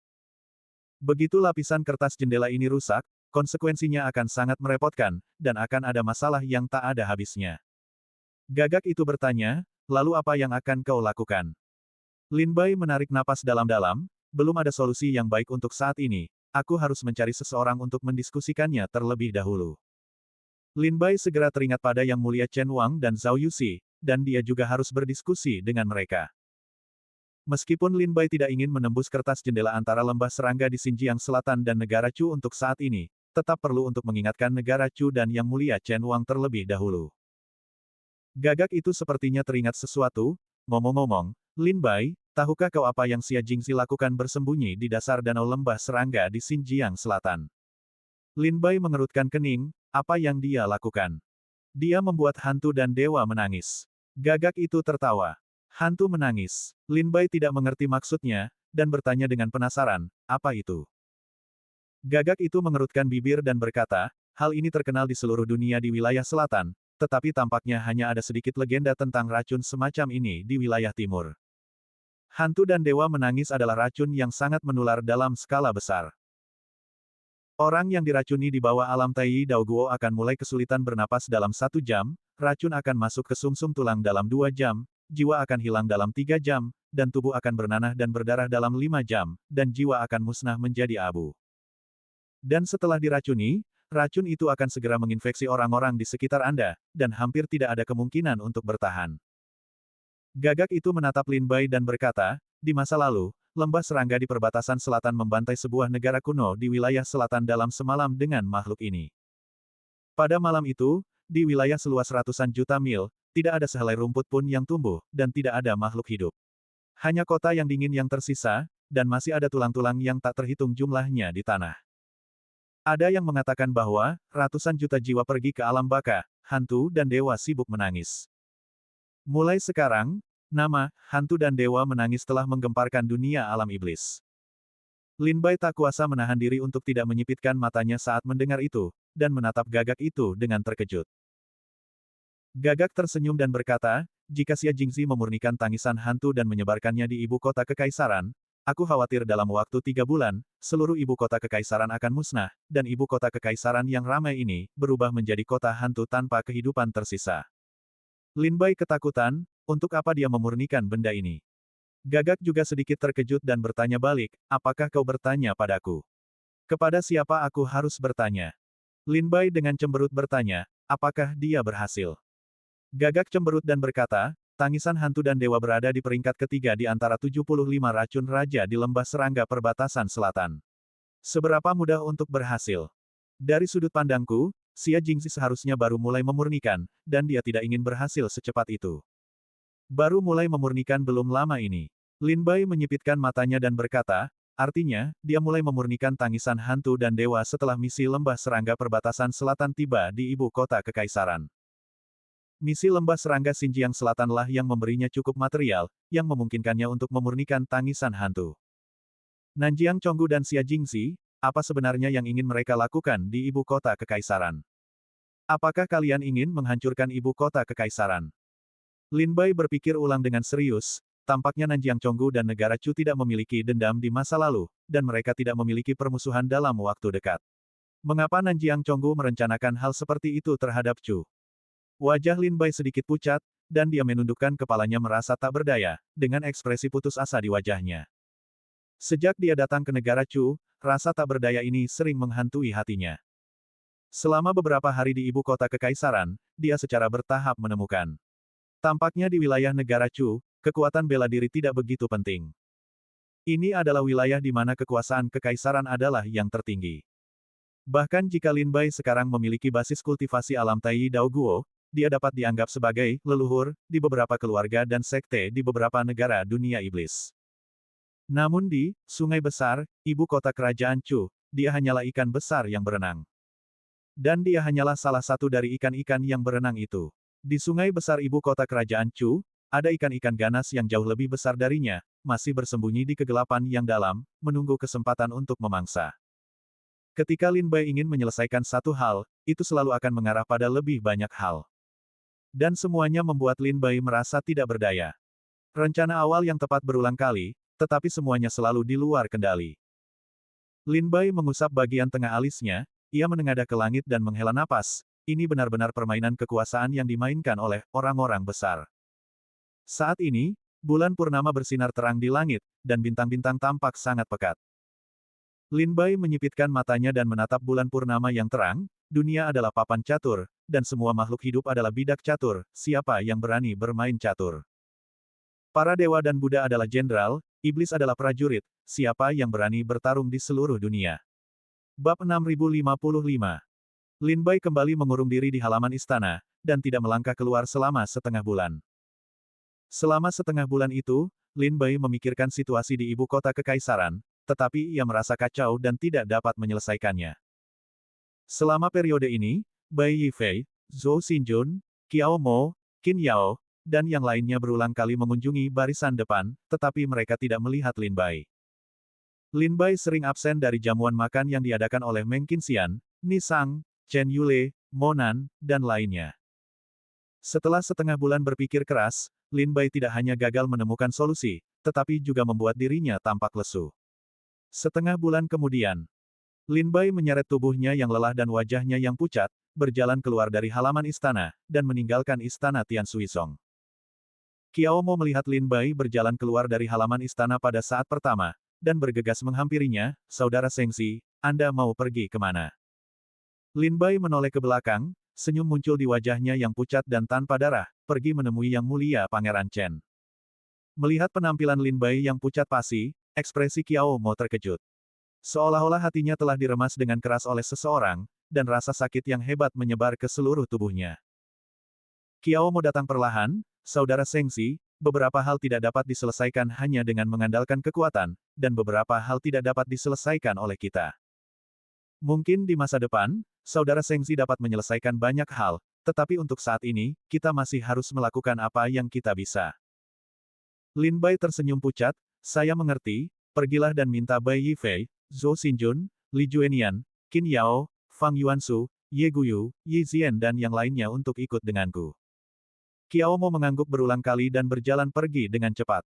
Begitu lapisan kertas jendela ini rusak, konsekuensinya akan sangat merepotkan, dan akan ada masalah yang tak ada habisnya. Gagak itu bertanya, lalu apa yang akan kau lakukan? Lin Bai menarik napas dalam-dalam, belum ada solusi yang baik untuk saat ini, aku harus mencari seseorang untuk mendiskusikannya terlebih dahulu. Lin Bai segera teringat pada Yang Mulia Chen Wang dan Zhao Yuxi, dan dia juga harus berdiskusi dengan mereka. Meskipun Lin Bai tidak ingin menembus kertas jendela antara lembah serangga di Xinjiang Selatan dan negara Chu untuk saat ini, tetap perlu untuk mengingatkan negara Chu dan Yang Mulia Chen Wang terlebih dahulu. Gagak itu sepertinya teringat sesuatu, ngomong-ngomong, Lin Bai, tahukah kau apa yang Xia Jingzi lakukan bersembunyi di dasar danau lembah serangga di Xinjiang Selatan? Lin Bai mengerutkan kening, apa yang dia lakukan? Dia membuat hantu dan dewa menangis. Gagak itu tertawa. Hantu menangis. Lin Bai tidak mengerti maksudnya, dan bertanya dengan penasaran, apa itu? Gagak itu mengerutkan bibir dan berkata, hal ini terkenal di seluruh dunia di wilayah selatan, tetapi tampaknya hanya ada sedikit legenda tentang racun semacam ini di wilayah timur. Hantu dan dewa menangis adalah racun yang sangat menular dalam skala besar. Orang yang diracuni di bawah alam Tai Dao Guo akan mulai kesulitan bernapas dalam 1 jam, racun akan masuk ke sumsum tulang dalam 2 jam, jiwa akan hilang dalam 3 jam, dan tubuh akan bernanah dan berdarah dalam 5 jam, dan jiwa akan musnah menjadi abu. Dan setelah diracuni, racun itu akan segera menginfeksi orang-orang di sekitar Anda, dan hampir tidak ada kemungkinan untuk bertahan. Gagak itu menatap Lin Bai dan berkata, di masa lalu, lembah serangga di perbatasan selatan membantai sebuah negara kuno di wilayah selatan dalam semalam dengan makhluk ini. Pada malam itu, di wilayah seluas ratusan juta mil, tidak ada sehelai rumput pun yang tumbuh, dan tidak ada makhluk hidup. Hanya kota yang dingin yang tersisa, dan masih ada tulang-tulang yang tak terhitung jumlahnya di tanah. Ada yang mengatakan bahwa, ratusan juta jiwa pergi ke alam baka, hantu dan dewa sibuk menangis. Mulai sekarang, nama hantu dan dewa menangis telah menggemparkan dunia alam iblis. Lin Bai tak kuasa menahan diri untuk tidak menyipitkan matanya saat mendengar itu, dan menatap Gagak itu dengan terkejut. Gagak tersenyum dan berkata, jika Xia Jingzi memurnikan tangisan hantu dan menyebarkannya di ibu kota kekaisaran, aku khawatir dalam waktu 3 bulan, seluruh ibu kota kekaisaran akan musnah, dan ibu kota kekaisaran yang ramai ini, berubah menjadi kota hantu tanpa kehidupan tersisa. Lin Bai ketakutan, untuk apa dia memurnikan benda ini? Gagak juga sedikit terkejut dan bertanya balik, apakah kau bertanya padaku? Kepada siapa aku harus bertanya? Lin Bai dengan cemberut bertanya, apakah dia berhasil? Gagak cemberut dan berkata, tangisan hantu dan dewa berada di peringkat ketiga di antara 75 racun raja di lembah serangga perbatasan selatan. Seberapa mudah untuk berhasil? Dari sudut pandangku, Xia Jingxi seharusnya baru mulai memurnikan, dan dia tidak ingin berhasil secepat itu. Baru mulai memurnikan belum lama ini. Lin Bai menyipitkan matanya dan berkata, artinya, dia mulai memurnikan tangisan hantu dan dewa setelah misi lembah serangga perbatasan selatan tiba di ibu kota kekaisaran. Misi lembah serangga Xinjiang Selatanlah yang memberinya cukup material, yang memungkinkannya untuk memurnikan tangisan hantu. Nanjiang Chonggu dan Xia Jingxi, apa sebenarnya yang ingin mereka lakukan di ibu kota kekaisaran? Apakah kalian ingin menghancurkan ibu kota kekaisaran? Lin Bai berpikir ulang dengan serius, tampaknya Nanjiang Chonggu dan negara Chu tidak memiliki dendam di masa lalu, dan mereka tidak memiliki permusuhan dalam waktu dekat. Mengapa Nanjiang Chonggu merencanakan hal seperti itu terhadap Chu? Wajah Lin Bai sedikit pucat, dan dia menundukkan kepalanya merasa tak berdaya, dengan ekspresi putus asa di wajahnya. Sejak dia datang ke negara Chu, rasa tak berdaya ini sering menghantui hatinya. Selama beberapa hari di ibu kota kekaisaran, dia secara bertahap menemukan. Tampaknya di wilayah negara Chu, kekuatan bela diri tidak begitu penting. Ini adalah wilayah di mana kekuasaan kekaisaran adalah yang tertinggi. Bahkan jika Lin Bai sekarang memiliki basis kultivasi alam Tai Dao Guo, dia dapat dianggap sebagai leluhur di beberapa keluarga dan sekte di beberapa negara dunia iblis. Namun di Sungai Besar, ibu kota kerajaan Chu, dia hanyalah ikan besar yang berenang. Dan dia hanyalah salah satu dari ikan-ikan yang berenang itu. Di Sungai Besar ibu kota kerajaan Chu, ada ikan-ikan ganas yang jauh lebih besar darinya, masih bersembunyi di kegelapan yang dalam, menunggu kesempatan untuk memangsa. Ketika Lin Bai ingin menyelesaikan satu hal, itu selalu akan mengarah pada lebih banyak hal. Dan semuanya membuat Lin Bai merasa tidak berdaya. Rencana awal yang tepat berulang kali, tetapi semuanya selalu di luar kendali. Lin Bai mengusap bagian tengah alisnya, ia menengadah ke langit dan menghela napas, ini benar-benar permainan kekuasaan yang dimainkan oleh orang-orang besar. Saat ini, bulan purnama bersinar terang di langit, dan bintang-bintang tampak sangat pekat. Lin Bai menyipitkan matanya dan menatap bulan purnama yang terang, dunia adalah papan catur, dan semua makhluk hidup adalah bidak catur, siapa yang berani bermain catur? Para dewa dan Buddha adalah jenderal, iblis adalah prajurit, siapa yang berani bertarung di seluruh dunia? Bab 6055. Lin Bai kembali mengurung diri di halaman istana, dan tidak melangkah keluar selama setengah bulan. Selama setengah bulan itu, Lin Bai memikirkan situasi di ibu kota kekaisaran, tetapi ia merasa kacau dan tidak dapat menyelesaikannya. Selama periode ini, Bai Yifei, Zhou Xinjun, Qiao Mo, Qin Yao, dan yang lainnya berulang kali mengunjungi barisan depan, tetapi mereka tidak melihat Lin Bai. Lin Bai sering absen dari jamuan makan yang diadakan oleh Meng Qinxian, Ni Sang, Chen Yule, Monan, dan lainnya. Setelah setengah bulan berpikir keras, Lin Bai tidak hanya gagal menemukan solusi, tetapi juga membuat dirinya tampak lesu. Setengah bulan kemudian, Lin Bai menyeret tubuhnya yang lelah dan wajahnya yang pucat, berjalan keluar dari halaman istana, dan meninggalkan istana Tian Suisong. Qiao Mo melihat Lin Bai berjalan keluar dari halaman istana pada saat pertama, dan bergegas menghampirinya, Saudara Sengxi, Anda mau pergi kemana? Lin Bai menoleh ke belakang, senyum muncul di wajahnya yang pucat dan tanpa darah, pergi menemui Yang Mulia Pangeran Chen. Melihat penampilan Lin Bai yang pucat pasi, ekspresi Qiao Mo terkejut. Seolah-olah hatinya telah diremas dengan keras oleh seseorang, dan rasa sakit yang hebat menyebar ke seluruh tubuhnya. Qiao Mo datang perlahan, Saudara Sengxi, beberapa hal tidak dapat diselesaikan hanya dengan mengandalkan kekuatan, dan beberapa hal tidak dapat diselesaikan oleh kita. Mungkin di masa depan, Saudara Sengxi dapat menyelesaikan banyak hal, tetapi untuk saat ini, kita masih harus melakukan apa yang kita bisa. Lin Bai tersenyum pucat, saya mengerti, pergilah dan minta Bai Yifei, Zhou Xinjun, Li Juenian, Qin Yao, Fang Yuansu, Ye Guyu, Yi Zian dan yang lainnya untuk ikut denganku. Qiao Mo mengangguk berulang kali dan berjalan pergi dengan cepat.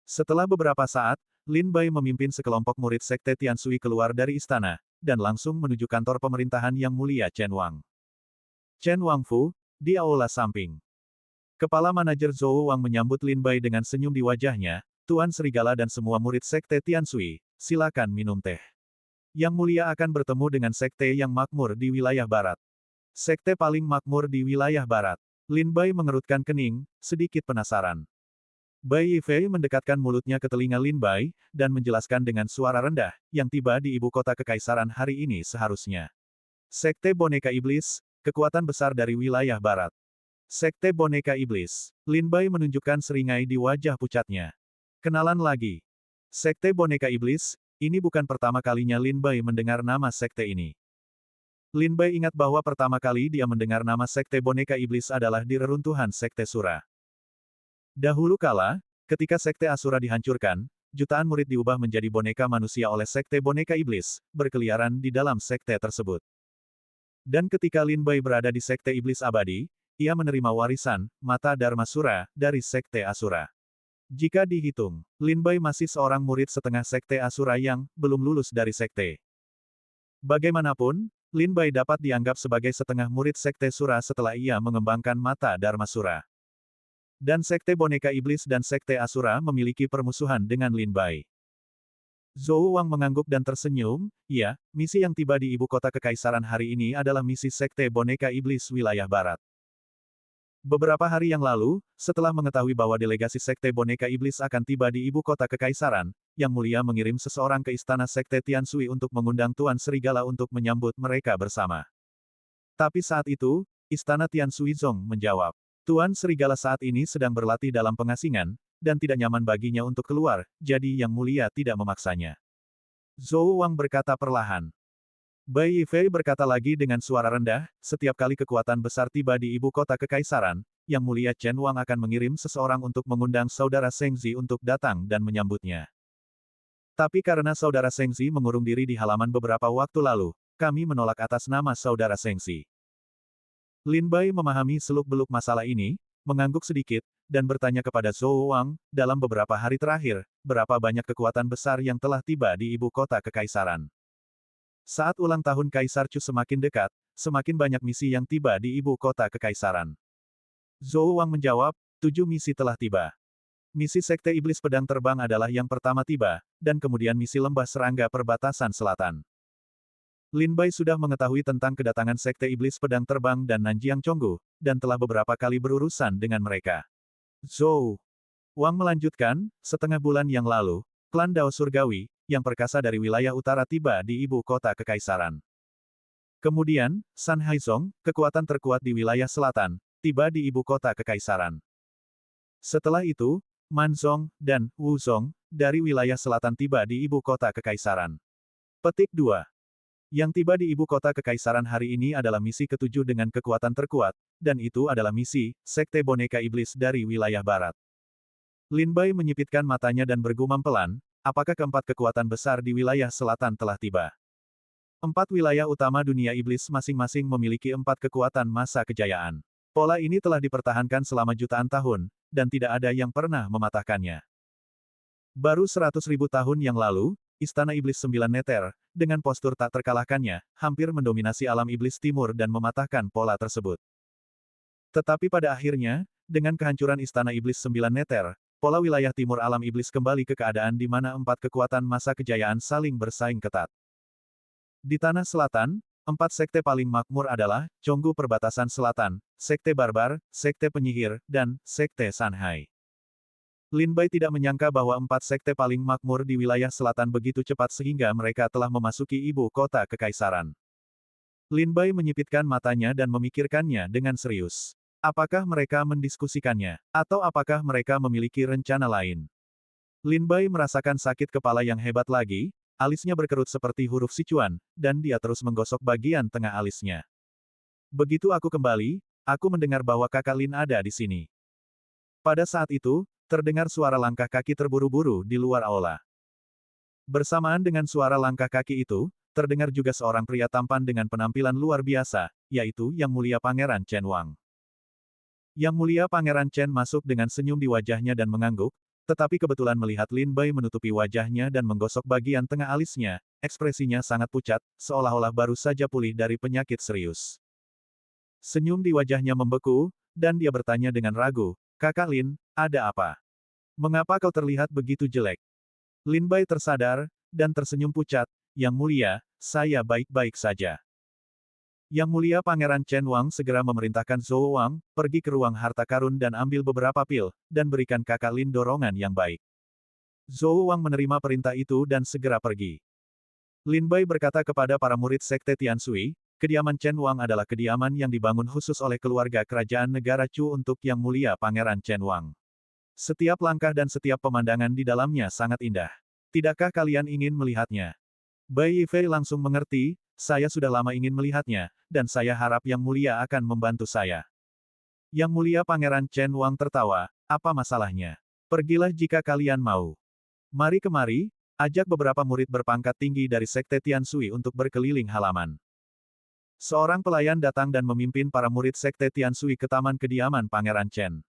Setelah beberapa saat, Lin Bai memimpin sekelompok murid sekte Tian Sui keluar dari istana, dan langsung menuju kantor pemerintahan Yang Mulia Chen Wang. Chen Wangfu, di aula samping. Kepala manajer Zhou Wang menyambut Lin Bai dengan senyum di wajahnya, Tuan Serigala dan semua murid Sekte Tianshui, silakan minum teh. Yang mulia akan bertemu dengan sekte yang makmur di wilayah barat. Sekte paling makmur di wilayah barat. Lin Bai mengerutkan kening, sedikit penasaran. Bai Yifei mendekatkan mulutnya ke telinga Lin Bai, dan menjelaskan dengan suara rendah, yang tiba di ibu kota kekaisaran hari ini seharusnya. Sekte Boneka Iblis, kekuatan besar dari wilayah barat. Sekte Boneka Iblis. Lin Bai menunjukkan seringai di wajah pucatnya. Kenalan lagi. Sekte Boneka Iblis, ini bukan pertama kalinya Lin Bai mendengar nama sekte ini. Lin Bai ingat bahwa pertama kali dia mendengar nama Sekte Boneka Iblis adalah di reruntuhan Sekte Sura. Dahulu kala, ketika Sekte Asura dihancurkan, jutaan murid diubah menjadi boneka manusia oleh Sekte Boneka Iblis, berkeliaran di dalam sekte tersebut. Dan ketika Lin Bai berada di Sekte Iblis Abadi, ia menerima warisan, Mata Dharma Sura, dari Sekte Asura. Jika dihitung, Lin Bai masih seorang murid setengah Sekte Asura yang belum lulus dari sekte. Bagaimanapun, Lin Bai dapat dianggap sebagai setengah murid Sekte Sura setelah ia mengembangkan Mata Dharma Sura. Dan Sekte Boneka Iblis dan Sekte Asura memiliki permusuhan dengan Lin Bai. Zhou Wang mengangguk dan tersenyum, ya, misi yang tiba di ibu kota kekaisaran hari ini adalah misi Sekte Boneka Iblis wilayah barat. Beberapa hari yang lalu, setelah mengetahui bahwa delegasi Sekte Boneka Iblis akan tiba di ibu kota kekaisaran, Yang Mulia mengirim seseorang ke istana Sekte Tianshui untuk mengundang Tuan Serigala untuk menyambut mereka bersama. Tapi saat itu, istana Tianshui Zong menjawab. Tuan Serigala saat ini sedang berlatih dalam pengasingan, dan tidak nyaman baginya untuk keluar, jadi Yang Mulia tidak memaksanya. Zhou Wang berkata perlahan. Bai Yifei berkata lagi dengan suara rendah, setiap kali kekuatan besar tiba di ibu kota kekaisaran, Yang Mulia Chen Wang akan mengirim seseorang untuk mengundang saudara Sengzi untuk datang dan menyambutnya. Tapi karena saudara Sengzi mengurung diri di halaman beberapa waktu lalu, kami menolak atas nama saudara Sengzi. Lin Bai memahami seluk-beluk masalah ini, mengangguk sedikit, dan bertanya kepada Zhou Wang, dalam beberapa hari terakhir, berapa banyak kekuatan besar yang telah tiba di ibu kota kekaisaran. Saat ulang tahun Kaisar Chu semakin dekat, semakin banyak misi yang tiba di ibu kota kekaisaran. Zhou Wang menjawab, 7 misi telah tiba. Misi Sekte Iblis Pedang Terbang adalah yang pertama tiba, dan kemudian misi Lembah Serangga Perbatasan Selatan. Lin Bai sudah mengetahui tentang kedatangan Sekte Iblis Pedang Terbang dan Nanjiang Chonggu, dan telah beberapa kali berurusan dengan mereka. Zhou Wang melanjutkan, setengah bulan yang lalu, klan Dao Surgawi, yang perkasa dari wilayah utara tiba di ibu kota kekaisaran. Kemudian, San Haizong, kekuatan terkuat di wilayah selatan, tiba di ibu kota kekaisaran. Setelah itu, Manzong dan Wuzong, dari wilayah selatan tiba di ibu kota kekaisaran. Petik 2. Yang tiba di ibu kota kekaisaran hari ini adalah misi ketujuh dengan kekuatan terkuat, dan itu adalah misi, Sekte Boneka Iblis dari wilayah barat. Lin Bai menyipitkan matanya dan bergumam pelan, apakah keempat kekuatan besar di wilayah selatan telah tiba? 4 wilayah utama dunia iblis masing-masing memiliki 4 kekuatan masa kejayaan. Pola ini telah dipertahankan selama jutaan tahun, dan tidak ada yang pernah mematahkannya. Baru 100.000 tahun yang lalu, Istana Iblis 9 Neter, dengan postur tak terkalahkannya, hampir mendominasi alam iblis timur dan mematahkan pola tersebut. Tetapi pada akhirnya, dengan kehancuran Istana Iblis 9 Neter, pola wilayah timur alam iblis kembali ke keadaan di mana 4 kekuatan masa kejayaan saling bersaing ketat. Di tanah selatan, 4 sekte paling makmur adalah, Chonggu Perbatasan Selatan, Sekte Barbar, Sekte Penyihir, dan Sekte Sanhai. Lin Bai tidak menyangka bahwa 4 sekte paling makmur di wilayah selatan begitu cepat sehingga mereka telah memasuki ibu kota kekaisaran. Lin Bai menyipitkan matanya dan memikirkannya dengan serius. Apakah mereka mendiskusikannya? Atau apakah mereka memiliki rencana lain? Lin Bai merasakan sakit kepala yang hebat lagi, alisnya berkerut seperti huruf Sichuan, dan dia terus menggosok bagian tengah alisnya. Begitu aku kembali, aku mendengar bahwa kakak Lin ada di sini. Pada saat itu, terdengar suara langkah kaki terburu-buru di luar aula. Bersamaan dengan suara langkah kaki itu, terdengar juga seorang pria tampan dengan penampilan luar biasa, yaitu Yang Mulia Pangeran Chen Wang. Yang Mulia Pangeran Chen masuk dengan senyum di wajahnya dan mengangguk, tetapi kebetulan melihat Lin Bai menutupi wajahnya dan menggosok bagian tengah alisnya, ekspresinya sangat pucat, seolah-olah baru saja pulih dari penyakit serius. Senyum di wajahnya membeku, dan dia bertanya dengan ragu, "Kakak Lin, ada apa? Mengapa kau terlihat begitu jelek?" Lin Bai tersadar, dan tersenyum pucat, "Yang mulia, saya baik-baik saja." Yang mulia Pangeran Chen Wang segera memerintahkan Zhou Wang, pergi ke ruang harta karun dan ambil beberapa pil, dan berikan kakak Lin dorongan yang baik. Zhou Wang menerima perintah itu dan segera pergi. Lin Bai berkata kepada para murid Sekte Tianshui, kediaman Chen Wang adalah kediaman yang dibangun khusus oleh keluarga kerajaan negara Chu untuk Yang Mulia Pangeran Chen Wang. Setiap langkah dan setiap pemandangan di dalamnya sangat indah. Tidakkah kalian ingin melihatnya? Bai Yifei langsung mengerti, saya sudah lama ingin melihatnya, dan saya harap Yang Mulia akan membantu saya. Yang Mulia Pangeran Chen Wang tertawa, apa masalahnya? Pergilah jika kalian mau. Mari kemari, ajak beberapa murid berpangkat tinggi dari Sekte Tianshui untuk berkeliling halaman. Seorang pelayan datang dan memimpin para murid Sekte Tianshui ke taman kediaman Pangeran Chen.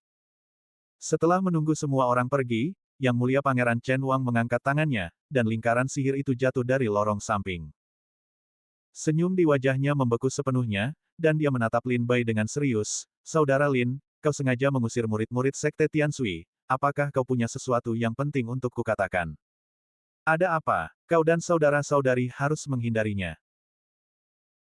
Setelah menunggu semua orang pergi, Yang Mulia Pangeran Chen Wang mengangkat tangannya, dan lingkaran sihir itu jatuh dari lorong samping. Senyum di wajahnya membeku sepenuhnya, dan dia menatap Lin Bai dengan serius, "Saudara Lin, kau sengaja mengusir murid-murid Sekte Tianshui, apakah kau punya sesuatu yang penting untuk kukatakan?" "Ada apa? Kau dan saudara-saudari harus menghindarinya.